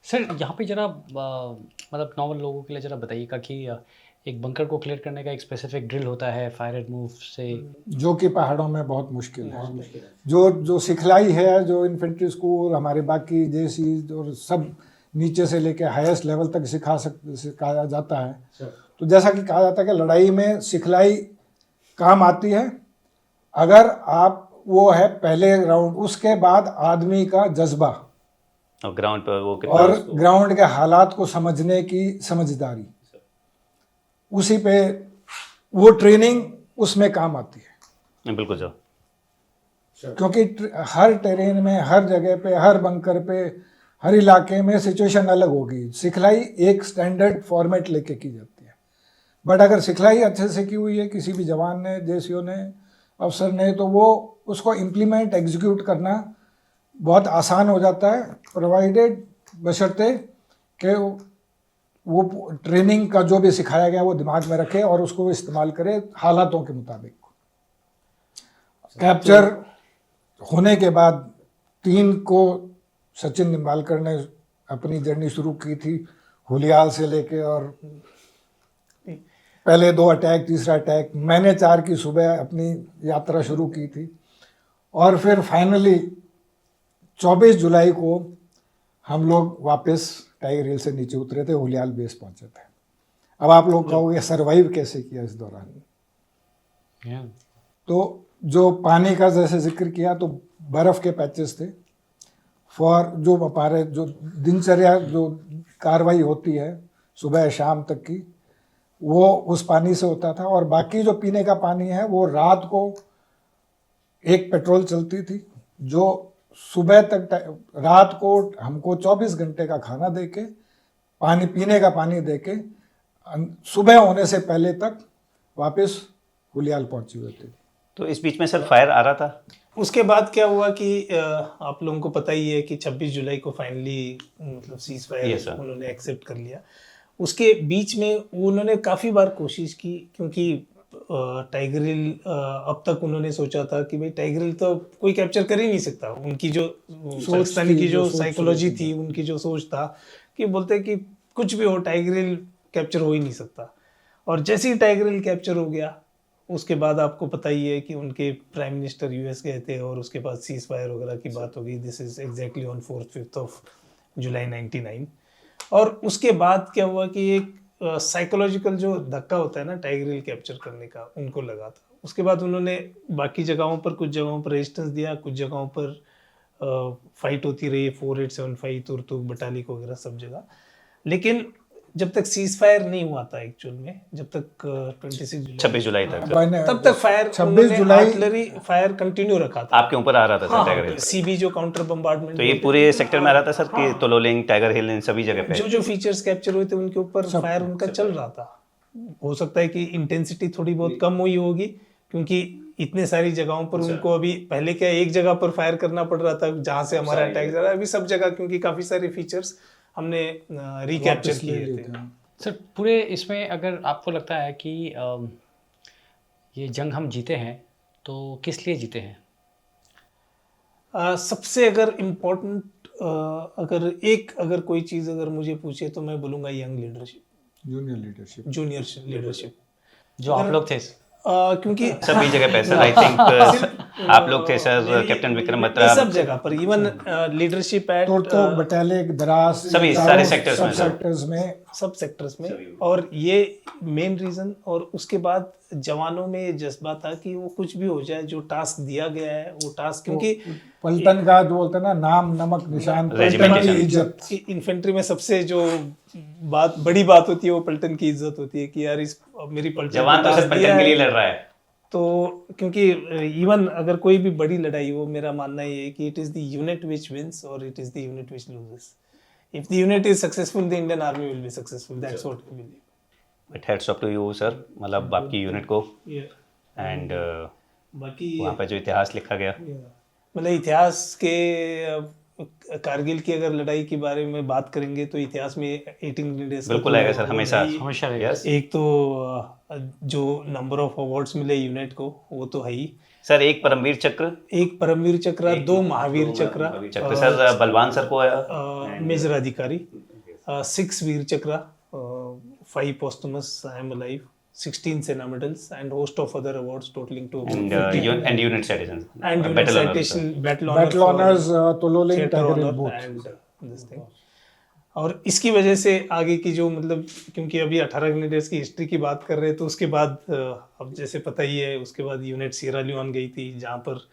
Sir यहाँ पे जरा मतलब नॉर्मल लोगों के लिए जरा बताइएगा कि एक बंकर को क्लियर करने का एक स्पेसिफिक ड्रिल होता है फायर एंड मूव से, जो कि पहाड़ों में बहुत मुश्किल है। जो सिखलाई है, जो इन्फेंट्री स्कूल, हमारे बाकी जेसी और सब नीचे से लेके हाईएस्ट लेवल तक सिखाया जाता है। तो जैसा कि कहा जाता है कि लड़ाई में सिखलाई काम आती है अगर आप वो है पहले राउंड, उसके बाद आदमी का जज्बा और ग्राउंड पर वो और ग्राउंड के हालात को समझने की समझदारी, उसी पे वो ट्रेनिंग उसमें काम आती है। बिल्कुल सर, क्योंकि हर टेरेन में, हर जगह पे, हर बंकर पे, हर इलाके में सिचुएशन अलग होगी। सिखलाई एक स्टैंडर्ड फॉर्मेट लेके की जाती है, बट अगर सिखलाई अच्छे से की हुई है किसी भी जवान ने, जेसीओ ने, अफसर ने, तो वो उसको इम्प्लीमेंट एग्जीक्यूट करना बहुत आसान हो जाता है, प्रोवाइडेड बशर्ते कि वो ट्रेनिंग का जो भी सिखाया गया वो दिमाग में रखे और उसको इस्तेमाल करे हालातों के मुताबिक। कैप्चर होने के बाद 3 को सचिन निम्बालकर ने अपनी जर्नी शुरू की थी, हुलियाल से लेके, और पहले 2 अटैक, तीसरा अटैक, मैंने 4 की सुबह अपनी यात्रा शुरू की थी, और फिर फाइनली 24 जुलाई को हम लोग वापस टाइगर हिल से नीचे उतरे थे, हुलियाल बेस पहुंचे थे। अब आप लोग कहोगे सरवाइव कैसे किया इस दौरान? तो जो पानी का जैसे जिक्र किया, तो बर्फ़ के पैचेस थे फॉर जो हमारे जो दिनचर्या जो कार्रवाई होती है सुबह शाम तक की, वो उस पानी से होता था। और बाकी जो पीने का पानी है वो रात को एक पेट्रोल चलती थी जो सुबह तक, रात को हमको 24 घंटे का खाना देके, पानी पीने का पानी देके, सुबह होने से पहले तक वापस हुलियाल पहुंची हुई थी। तो इस बीच में सर फायर आ रहा था। उसके बाद क्या हुआ कि आप लोगों को पता ही है कि 26 जुलाई को फाइनली मतलब सीज फायर उन्होंने एक्सेप्ट कर लिया। उसके बीच में उन्होंने काफ़ी बार कोशिश की, क्योंकि टाइगर हिल अब तक उन्होंने सोचा था कि भाई टाइगर हिल तो कोई कैप्चर कर ही नहीं सकता। उनकी जो सोच थी, की जो साइकोलॉजी थी, उनकी जो सोच था कि बोलते कि कुछ भी हो टाइगर हिल कैप्चर हो ही नहीं सकता। और जैसे ही टाइगर हिल कैप्चर हो गया, उसके बाद आपको पता ही है कि उनके प्राइम मिनिस्टर यूएस गए थे और उसके बाद सीज फायर वगैरह की बात हो गई। This is exactly on 4th-5th of July 99। और उसके बाद क्या हुआ कि एक साइकोलॉजिकल जो धक्का होता है ना टाइगर हिल कैप्चर करने का, उनको लगा था। उसके बाद उन्होंने बाकी जगहों पर, कुछ जगहों पर रेजिस्टेंस दिया, कुछ जगहों पर फाइट होती रही, 4875, तुरतुक, बटालिक वगैरह सब जगह। लेकिन जब तक सीज फायर नहीं हुआ था एक्चुअल में, जब तक 26 जुलाई तक, तब तक फायर 26 जुलाई आर्टिलरी फायर कंटिन्यू रखा था। आपके ऊपर आ रहा था सर टाइगर हिल। सीबी जो काउंटर बम्बार्डमेंट, तो ये पूरे सेक्टर में आ रहा था सर कि तोलोलिंग, टाइगर हिल, इन सभी जगह पे जो जो फीचर्स कैप्चर हुए थे उनके ऊपर फायर उनका चल रहा था। हो सकता है कि इंटेंसिटी थोड़ी बहुत कम हुई होगी, क्योंकि इतने सारी जगहों पर उनको अभी पहले क्या एक जगह पर फायर करना पड़ रहा था जहां से हमारा अटैक जा रहा है, अभी सब जगह, क्योंकि काफी सारे फीचर्स हमने रिकैप्चर किए थे। सर पूरे इसमें अगर आपको लगता है कि ये जंग हम जीते हैं तो किस लिए जीते हैं? सबसे अगर इम्पोर्टेंट अगर कोई चीज़ अगर मुझे पूछे तो मैं बोलूँगा यंग लीडरशिप, जूनियर लीडरशिप जो आप लोग थे। क्योंकि सभी जगह पे सर, आई थिंक आप लोग थे सर, कैप्टन विक्रम बत्रा, सब जगह पर, इवन लीडरशिप एट तो बटालिक, द्रास, सभी सारे सेक्टर्स में, सब सेक्टर्स में। और ये मेन रीज़न, और उसके बाद जवानों में ये जज्बा था कि वो कुछ भी हो जाए, जो टास्क दिया गया है वो टास्क, क्योंकि पलटन का जो बोलते हैं ना, नाम नमक निशान, पलटन की इज्जत। इन्फेंट्री में सबसे जो बड़ी बात होती है वो पलटन की इज्जत होती है कि यार इस मेरी पलटन जवान तो सिर्फ पलटन के लिए लड़ रहा है। तो क्योंकि इवन अगर कोई भी बड़ी लड़ाई हो, मेरा मानना ये है कि it is the unit which wins और it is the unit which loses. If the unit is successful, the Indian army will be successful, that's what I believe. But hats off to you sir, मतलब आपकी unit को, and बाकी वहाँ पे जो इतिहास लिखा गया, मतलब इतिहास के कारगिल की अगर लड़ाई के बारे में बात करेंगे तो इतिहास में 18 ग्रेनेड्स बिल्कुल आएगा सर, हमेशा हमेशा रहेगा। यस एक तो जो नंबर ऑफ अवार्ड्स मिले यूनिट को वो तो है ही, सर। एक परमवीर चक्र, एक परमवीर चक्र, दो महावीर चक्र, चक्र सर बलवान सर को आया, मेजर अधिकारी, 6 वीर चक्र, 5 posthumous I am alive, 16 Sena medals and host of other awards totaling to about 50 and unit citations and unit battle honors, citation, sir. battle battle honours Tololing theatre tiger honor booth. and this thing. और इसकी वजह से आगे की जो मतलब, क्योंकि अभी 18 ग्रेनेडियर्स की हिस्ट्री की बात कर रहे हैं तो उसके बाद अब जैसे पता ही है उसके बाद यूनिट सियरा लियोन गई थी जहाँ पर